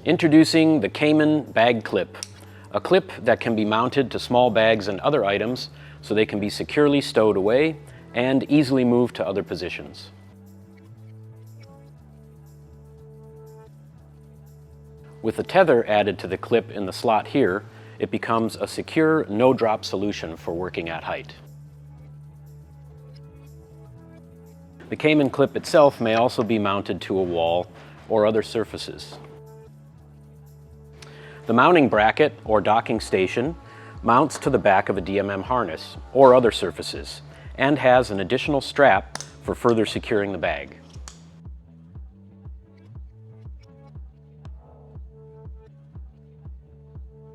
Introducing the Caiman bag clip, a clip that can be mounted to small bags and other items so they can be securely stowed away and easily moved to other positions. With a tether added to the clip in the slot here, it becomes a secure, no-drop solution for working at height. The Caiman clip itself may also be mounted to a wall or other surfaces. The mounting bracket or docking station mounts to the back of a DMM harness or other surfaces and has an additional strap for further securing the bag.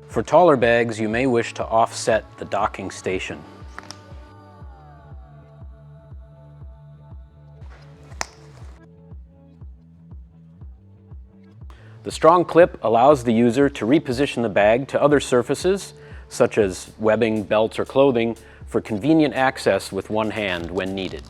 For taller bags, you may wish to offset the docking station. The strong clip allows the user to reposition the bag to other surfaces, such as webbing, belts, or clothing, for convenient access with one hand when needed.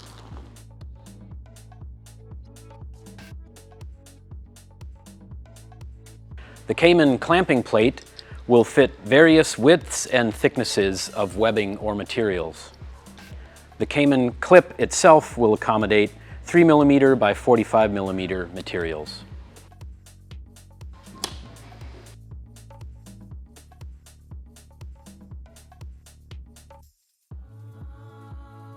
The Caiman clamping plate will fit various widths and thicknesses of webbing or materials. The Caiman clip itself will accommodate 3mm by 45mm materials.